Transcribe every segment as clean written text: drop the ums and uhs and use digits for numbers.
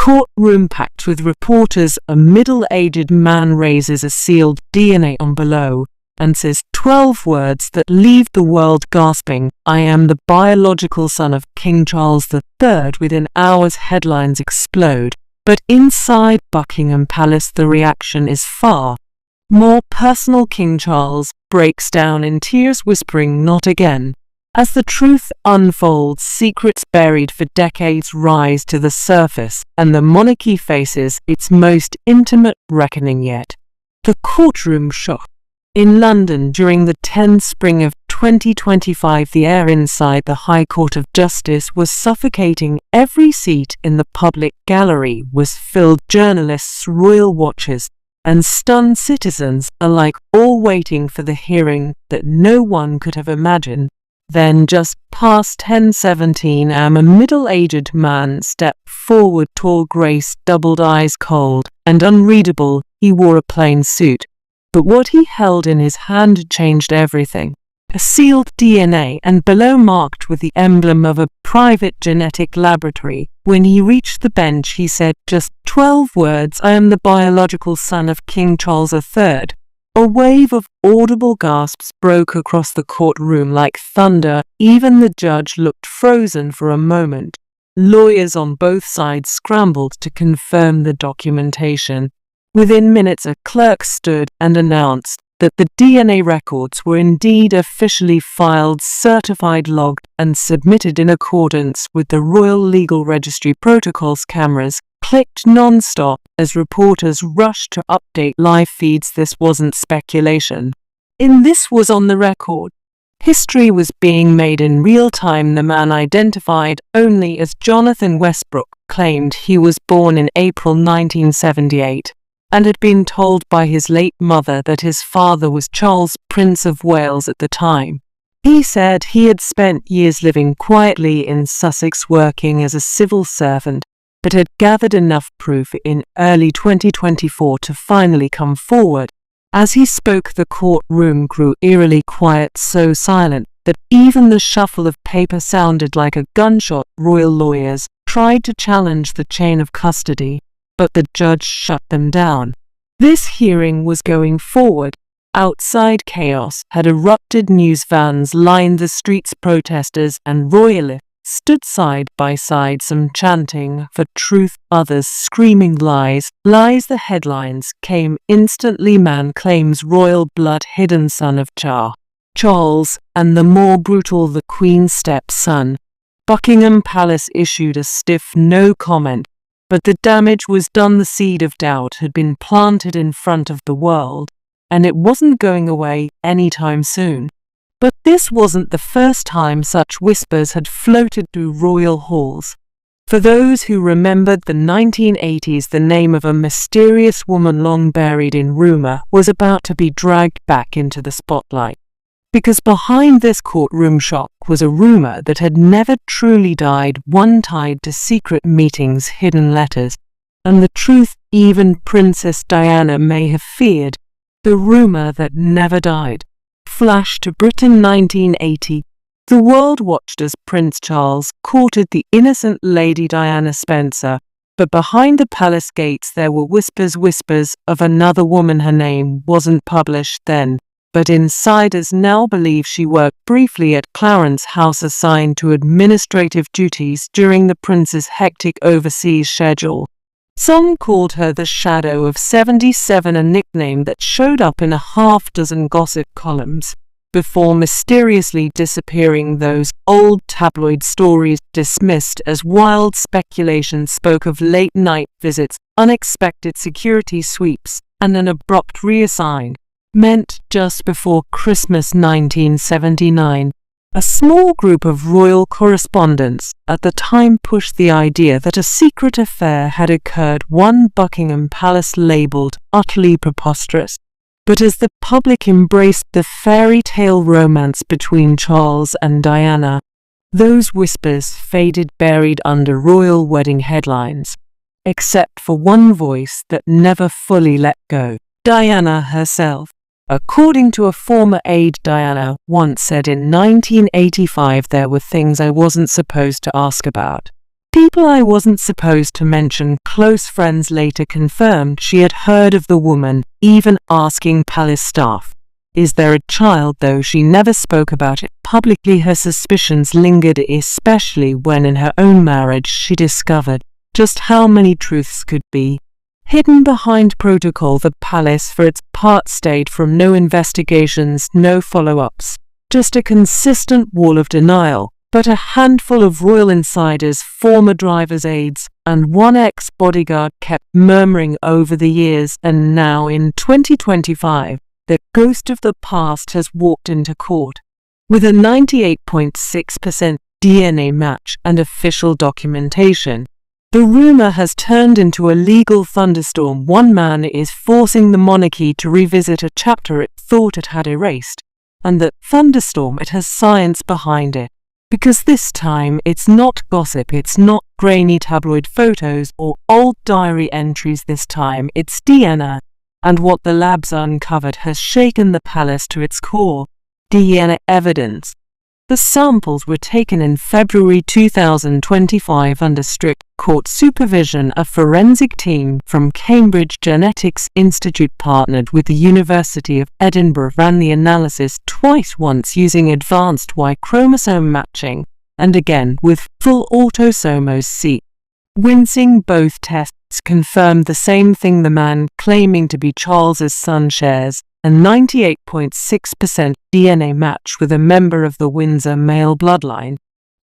courtroom packed with reporters. A middle-aged man raises a sealed DNA envelope and says 12 words that leave the world gasping. "I am the biological son of King Charles III." Within hours, headlines explode. But inside Buckingham Palace, the reaction is far more personal. King Charles breaks down in tears, whispering, "Not again." As the truth unfolds, secrets buried for decades rise to the surface, and the monarchy faces its most intimate reckoning yet. The courtroom shock. In London during the tense spring of 2025, the air inside the High Court of Justice was suffocating. Every seat in the public gallery was filled. Journalists, royal watchers, and stunned citizens alike, all waiting for the hearing that no one could have imagined. Then, just past 10:17 am, a middle-aged man stepped forward, tall, graced, doubled eyes cold and unreadable. He wore a plain suit, but what he held in his hand changed everything. A sealed DNA envelope marked with the emblem of a private genetic laboratory. When he reached the bench, he said just 12 words, "I am the biological son of King Charles III." A wave of audible gasps broke across the courtroom like thunder. Even the judge looked frozen for a moment. Lawyers on both sides scrambled to confirm the documentation. Within minutes, a clerk stood and announced that the DNA records were indeed officially filed, certified, logged, and submitted in accordance with the Royal Legal Registry protocols. Cameras clicked non-stop as reporters rushed to update live feeds. This wasn't speculation. This was on the record. History was being made in real time. The man, identified only as Jonathan Westbrook, claimed he was born in April 1978 and had been told by his late mother that his father was Charles, Prince of Wales at the time. He said he had spent years living quietly in Sussex, working as a civil servant, but had gathered enough proof in early 2024 to finally come forward. As he spoke, the courtroom grew eerily quiet, so silent that even the shuffle of paper sounded like a gunshot. Royal lawyers tried to challenge the chain of custody, but the judge shut them down. This hearing was going forward. Outside, chaos had erupted. News vans lined the streets. Protesters and royalists stood side by side, some chanting for truth, others screaming lies. Lies. The headlines came instantly. Man claims royal blood, hidden son of Charles, and the more brutal, the Queen's stepson. Buckingham Palace issued a stiff no comment, but the damage was done. The seed of doubt had been planted in front of the world, and it wasn't going away anytime soon. But this wasn't the first time such whispers had floated through royal halls. For those who remembered the 1980s, the name of a mysterious woman long buried in rumor was about to be dragged back into the spotlight. Because behind this courtroom shock was a rumor that had never truly died, one tied to secret meetings, hidden letters, and the truth even Princess Diana may have feared. The rumor that never died. Flash to Britain, 1980. The world watched as Prince Charles courted the innocent Lady Diana Spencer, but behind the palace gates there were whispers of another woman. Her name wasn't published then, but insiders now believe she worked briefly at Clarence House, assigned to administrative duties during the prince's hectic overseas schedule. Some called her the Shadow of 77, a nickname that showed up in a half-dozen gossip columns, before mysteriously disappearing. Those old tabloid stories, dismissed as wild speculation, spoke of late-night visits, unexpected security sweeps, and an abrupt reassignment. Just before Christmas 1979, a small group of royal correspondents at the time pushed the idea that a secret affair had occurred, one Buckingham Palace labelled utterly preposterous. But as the public embraced the fairy tale romance between Charles and Diana, those whispers faded, buried under royal wedding headlines, except for one voice that never fully let go: Diana herself. According to a former aide, Diana once said in 1985, "There were things I wasn't supposed to ask about. People I wasn't supposed to mention, close friends later confirmed she had heard of the woman, even asking palace staff, "Is there a child?" Though she never spoke about it publicly, her suspicions lingered, especially when in her own marriage she discovered just how many truths could be hidden behind protocol. The palace, for its part, stayed from no investigations, no follow-ups, just a consistent wall of denial. But a handful of royal insiders, former driver's aides, and one ex-bodyguard kept murmuring over the years, and now in 2025, the ghost of the past has walked into court. With a 98.6% DNA match and official documentation, the rumor has turned into a legal thunderstorm. One man is forcing the monarchy to revisit a chapter it thought it had erased, and that thunderstorm, it has science behind it. Because this time it's not gossip, it's not grainy tabloid photos or old diary entries. This time it's DNA, and what the labs uncovered has shaken the palace to its core. DNA evidence. The samples were taken in February 2025 under strict court supervision. A forensic team from Cambridge Genetics Institute partnered with the University of Edinburgh ran the analysis twice, once using advanced Y chromosome matching, and again with full autosomous sequencing. Both tests confirmed the same thing: the man claiming to be Charles's son shares a 98.6% DNA match with a member of the Windsor male bloodline.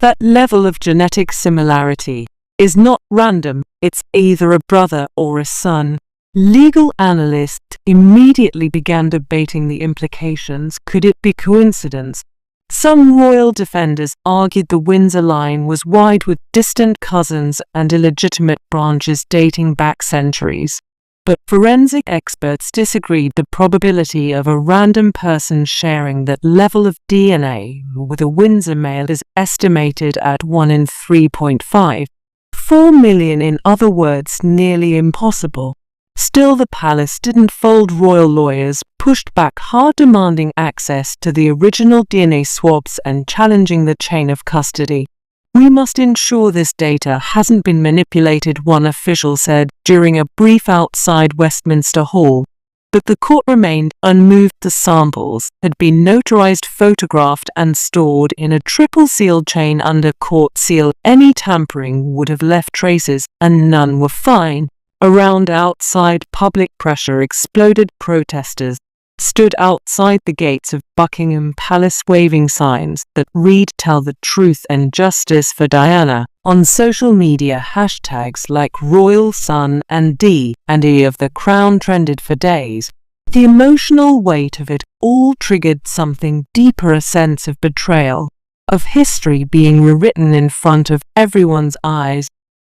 That level of genetic similarity is not random, it's either a brother or a son. Legal analysts immediately began debating the implications. Could it be coincidence? Some royal defenders argued the Windsor line was wide, with distant cousins and illegitimate branches dating back centuries. But forensic experts disagreed. The probability of a random person sharing that level of DNA with a Windsor male is estimated at 1 in 3.54 million. In other words, nearly impossible. Still, the palace didn't fold. Royal lawyers pushed back hard, demanding access to the original DNA swabs and challenging the chain of custody. "We must ensure this data hasn't been manipulated," one official said during a brief outside Westminster Hall. But the court remained unmoved. The samples had been notarized, photographed, and stored in a triple-sealed chain under court seal. Any tampering would have left traces, and none were fine. Around outside, public pressure exploded. Protesters stood outside the gates of Buckingham Palace waving signs that read "Tell the truth and justice for Diana." On social media, hashtags like Royal Son and D&E of the Crown trended for days. The emotional weight of it all triggered something deeper, a sense of betrayal, of history being rewritten in front of everyone's eyes.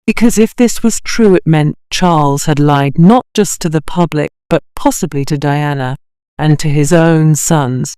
Because if this was true, it meant Charles had lied not just to the public, but possibly to Diana and to his own sons.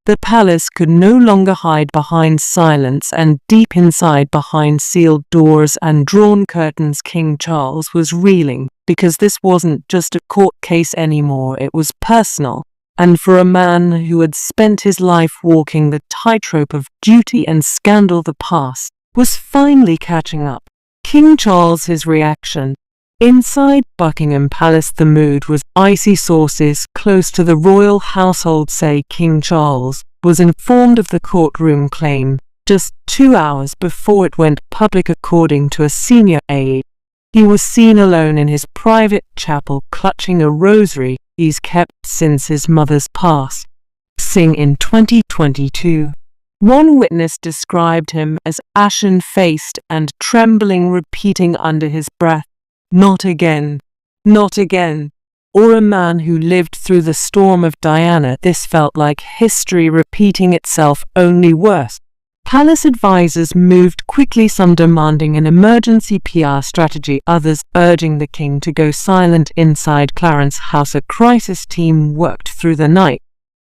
The palace could no longer hide behind silence, and deep inside, behind sealed doors and drawn curtains, King Charles was reeling, because this wasn't just a court case anymore, it was personal. And for a man who had spent his life walking the tightrope of duty and scandal, the past was finally catching up. King Charles, his reaction. Inside Buckingham Palace, the mood was icy. Sources close to the royal household say King Charles was informed of the courtroom claim just 2 hours before it went public. According to a senior aide, he was seen alone in his private chapel, clutching a rosary he's kept since his mother's passing in 2022. One witness described him as ashen-faced and trembling, repeating under his breath, "Not again, not again." Or a man who lived through the storm of Diana. This felt like history repeating itself, only worse. Palace advisors moved quickly, some demanding an emergency PR strategy, others urging the king to go silent. Inside Clarence House, a crisis team worked through the night.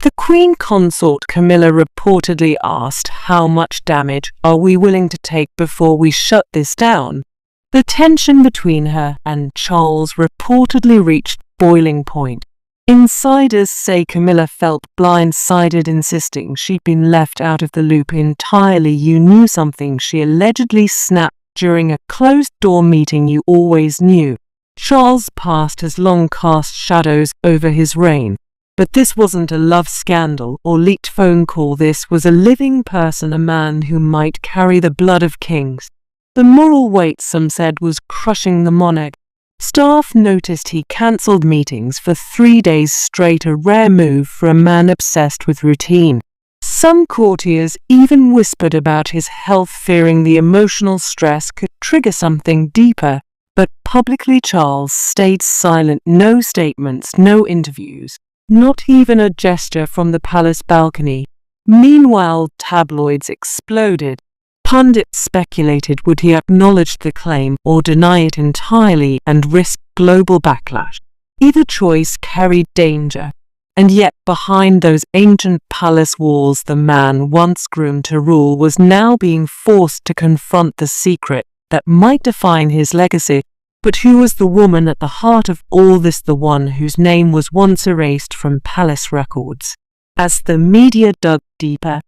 The Queen Consort Camilla reportedly asked, "How much damage are we willing to take before we shut this down?" The tension between her and Charles reportedly reached boiling point. Insiders say Camilla felt blindsided, insisting she'd been left out of the loop entirely. "You knew something," she allegedly snapped during a closed-door meeting you always knew. Charles' past has long cast shadows over his reign. But this wasn't a love scandal or leaked phone call. This was a living person, a man who might carry the blood of kings. The moral weight, some said, was crushing the monarch. Staff noticed he cancelled meetings for 3 days straight, a rare move for a man obsessed with routine. Some courtiers even whispered about his health, fearing the emotional stress could trigger something deeper. But publicly Charles stayed silent. No statements, no interviews. Not even a gesture from the palace balcony. Meanwhile, tabloids exploded. Pundits speculated, would he acknowledge the claim or deny it entirely and risk global backlash? Either choice carried danger. And yet, behind those ancient palace walls, the man once groomed to rule was now being forced to confront the secret that might define his legacy. But who was the woman at the heart of all this, the one whose name was once erased from palace records? As the media dug deeper,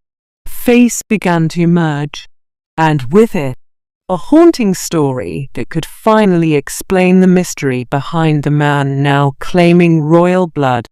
a face began to emerge, and with it, a haunting story that could finally explain the mystery behind the man now claiming royal blood.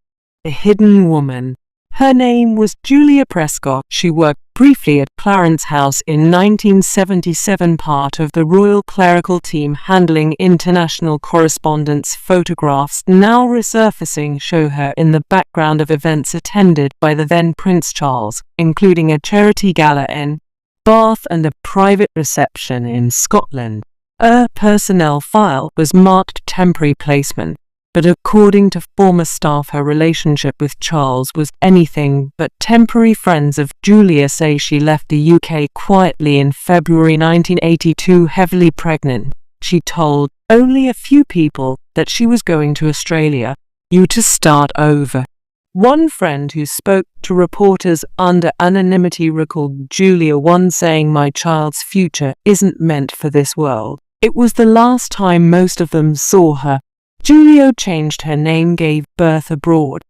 A hidden woman. Her name was Julia Prescott. She worked briefly at Clarence House in 1977, part of the royal clerical team handling international correspondence. Photographs now resurfacing show her in the background of events attended by the then Prince Charles, including a charity gala in Bath and a private reception in Scotland. Her personnel file was marked temporary placement. But according to former staff, her relationship with Charles was anything but temporary. Friends of Julia say she left the UK quietly in February 1982, heavily pregnant. She told only a few people that she was going to Australia, to start over. One friend who spoke to reporters under anonymity recalled Julia once saying, "My child's future isn't meant for this world." It was the last time most of them saw her. Julia changed her name, gave birth abroad,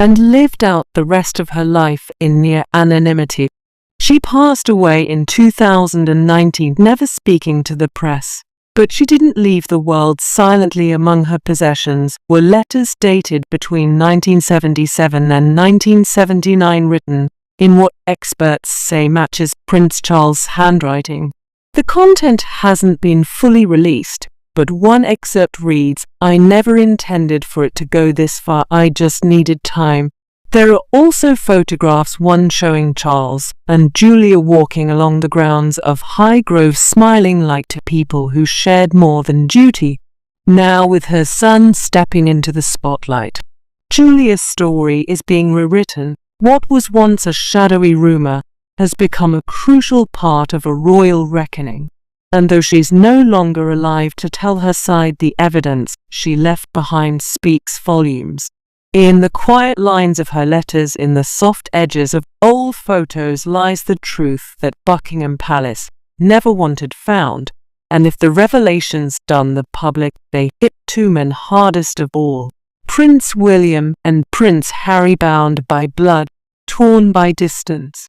and lived out the rest of her life in near anonymity. She passed away in 2019, never speaking to the press. But she didn't leave the world silently. Among her possessions were letters dated between 1977 and 1979, written in what experts say matches Prince Charles' handwriting. The content hasn't been fully released, but one excerpt reads, "I never intended for it to go this far, I just needed time." There are also photographs, one showing Charles and Julia walking along the grounds of Highgrove, smiling like two people who shared more than duty, now with her son stepping into the spotlight. Julia's story is being rewritten. What was once a shadowy rumor has become a crucial part of a royal reckoning. And though she's no longer alive to tell her side, the evidence she left behind speaks volumes. In the quiet lines of her letters, in the soft edges of old photos, lies the truth that Buckingham Palace never wanted found. And if the revelations done the public, they hit two men hardest of all: Prince William and Prince Harry, bound by blood, torn by distance.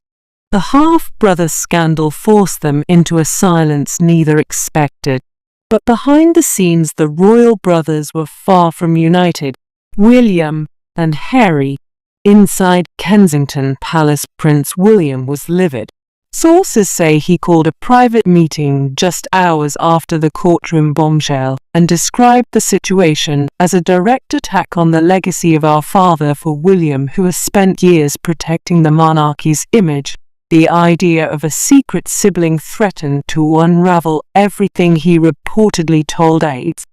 The half-brother scandal forced them into a silence neither expected. But behind the scenes, the royal brothers were far from united. William and Harry. Inside Kensington Palace, Prince William was livid. Sources say he called a private meeting just hours after the courtroom bombshell and described the situation as a direct attack on the legacy of our father. For William, who has spent years protecting the monarchy's image, the idea of a secret sibling threatened to unravel everything he reportedly told aides.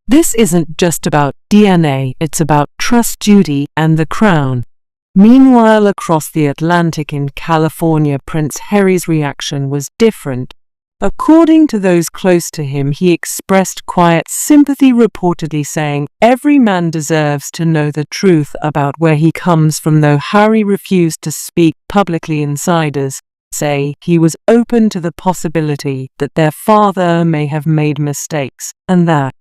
This isn't just about DNA, it's about trust, duty, and the crown. Meanwhile, across the Atlantic in California, Prince Harry's reaction was different. According to those close to him, he expressed quiet sympathy, reportedly saying, "Every man deserves to know the truth about where he comes from." Though Harry refused to speak publicly, insiders say he was open to the possibility that their father may have made mistakes, and that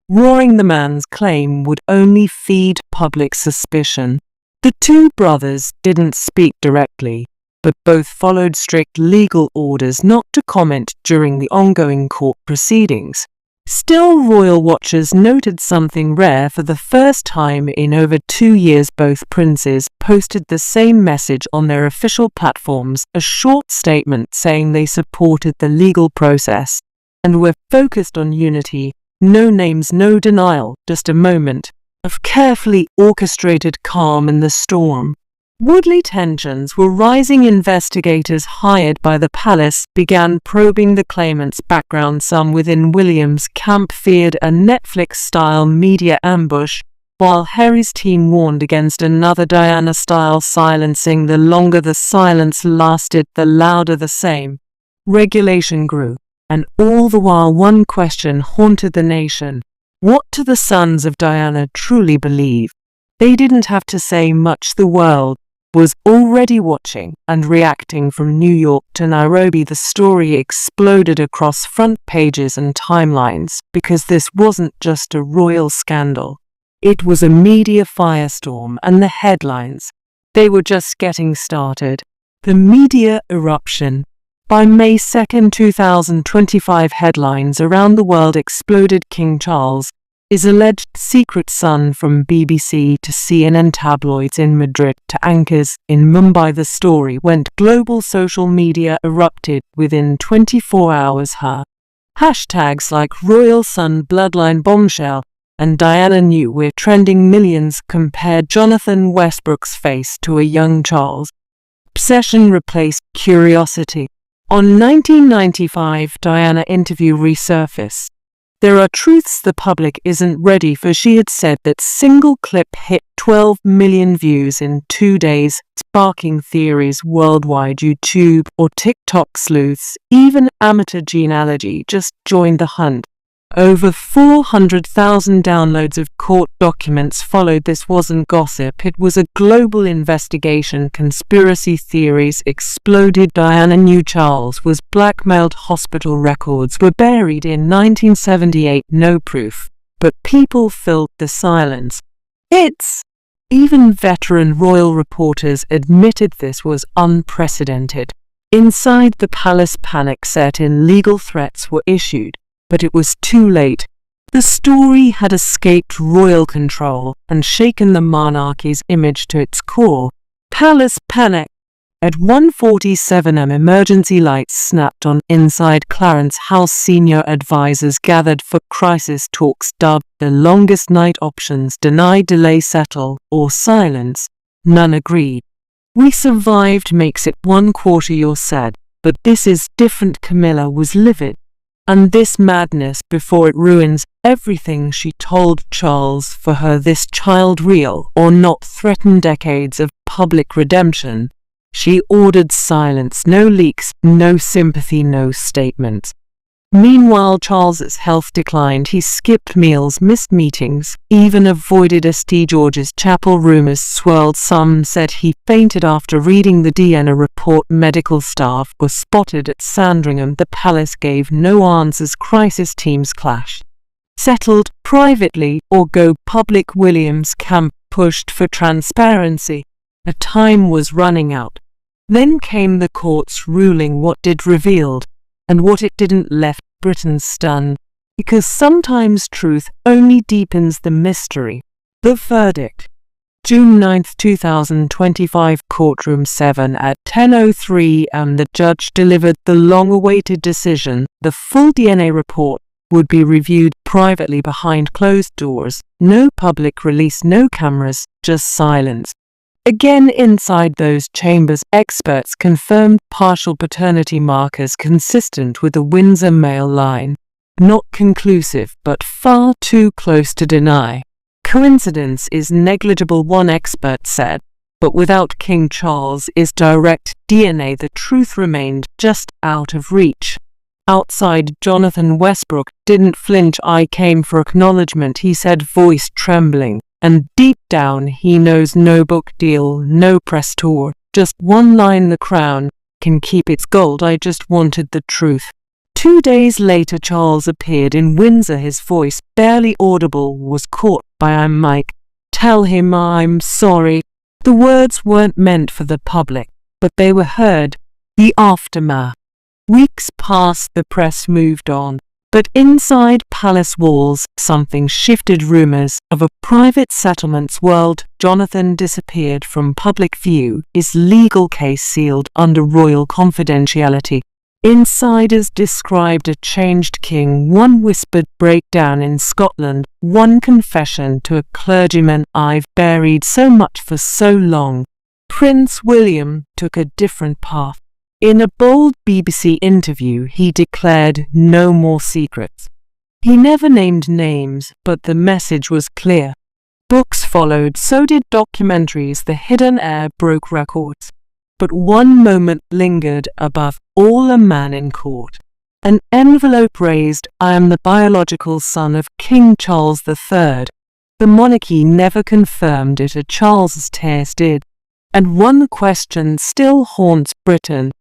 roaring the man's claim would only feed public suspicion. The two brothers didn't speak directly, but both followed strict legal orders not to comment during the ongoing court proceedings. Still, royal watchers noted something rare. For the first time in over 2 years, both princes posted the same message on their official platforms, a short statement saying they supported the legal process and were focused on unity. No names, no denial, just a moment of carefully orchestrated calm in the storm. Woodley tensions were rising. Investigators hired by the palace began probing the claimant's background. Some within William's camp feared a Netflix-style media ambush, while Harry's team warned against another Diana-style silencing. The longer the silence lasted, the louder the same regulation grew, and all the while one question haunted the nation. What do the sons of Diana truly believe? They didn't have to say much. The world was already watching and reacting. From New York to Nairobi, the story exploded across front pages and timelines, because this wasn't just a royal scandal. It was a media firestorm, and the headlines, they were just getting started. The media eruption. By May 2, 2025, headlines around the world exploded. King Charles is alleged secret son from BBC to CNN tabloids in Madrid to anchors in Mumbai. The story went global. Social media erupted within 24 hours. Hashtags like royal son, bloodline, bombshell, and Diana knew were trending. Millions compared Jonathan Westbrook's face to a young Charles. Obsession replaced curiosity. On 1995 Diana interview resurfaced. There are truths the public isn't ready for. She had said that single clip hit 12 million views in 2 days, sparking theories worldwide. YouTube or TikTok sleuths, even amateur genealogy, just joined the hunt. Over 400,000 downloads of court documents followed. This wasn't gossip, it was a global investigation. Conspiracy theories exploded. Diana knew Charles was blackmailed. Hospital records were buried in 1978. No proof, but people filled the silence. Even veteran royal reporters admitted this was unprecedented. Inside the palace, panic set in. Legal threats were issued, but it was too late. The story had escaped royal control and shaken the monarchy's image to its core. Palace panic. At 1:47 am, emergency lights snapped on. Inside Clarence House, senior advisors gathered for crisis talks dubbed the longest night. Options: deny, delay, settle, or silence. None agreed. "We survived makes it 1/4 you're sad, but this is different." Camilla was livid. "And this madness before it ruins everything," she told Charles. For her, this child, real or not, threatened decades of public redemption. She ordered silence, no leaks, no sympathy, no statements. Meanwhile, Charles's health declined. He skipped meals, missed meetings, even avoided St. George's Chapel. Rumors swirled. Some said he fainted after reading the DNA report. Medical staff were spotted at Sandringham. The palace gave no answers. Crisis teams clashed, settled privately or go public. William's camp pushed for transparency. A time was running out. Then came the court's ruling. What it revealed and what it didn't left Britain stunned, because sometimes truth only deepens the mystery. The verdict. June 9, 2025, courtroom 7 at 10:03 am. The judge delivered the long-awaited decision. The full DNA report would be reviewed privately behind closed doors. No public release, no cameras, just silence. Again, inside those chambers, experts confirmed partial paternity markers consistent with the Windsor male line. Not conclusive, but far too close to deny. Coincidence is negligible, one expert said, but without King Charles's direct DNA, the truth remained just out of reach. Outside, Jonathan Westbrook didn't flinch. "I came for acknowledgement," he said, voice trembling. And deep down he knows no book deal, no press tour, just one line: "The crown can keep its gold. I just wanted the truth." 2 days later, Charles appeared in Windsor. His voice, barely audible, was caught by "I'm Mike. Tell him I'm sorry." The words weren't meant for the public. but they were heard. The aftermath. Weeks passed, the press moved on. But inside palace walls, something shifted. Rumors of a private settlements world. Jonathan disappeared from public view, his legal case sealed under royal confidentiality. Insiders described a changed king, one whispered breakdown in Scotland, one confession to a clergyman, "I've buried so much for so long." Prince William took a different path. In a bold BBC interview, he declared no more secrets. He never named names, but the message was clear. Books followed, so did documentaries. The hidden heir broke records. But one moment lingered above all: a man in court. An envelope raised, "I am the biological son of King Charles III. The monarchy never confirmed it, a Charles's tears did. And one question still haunts Britain: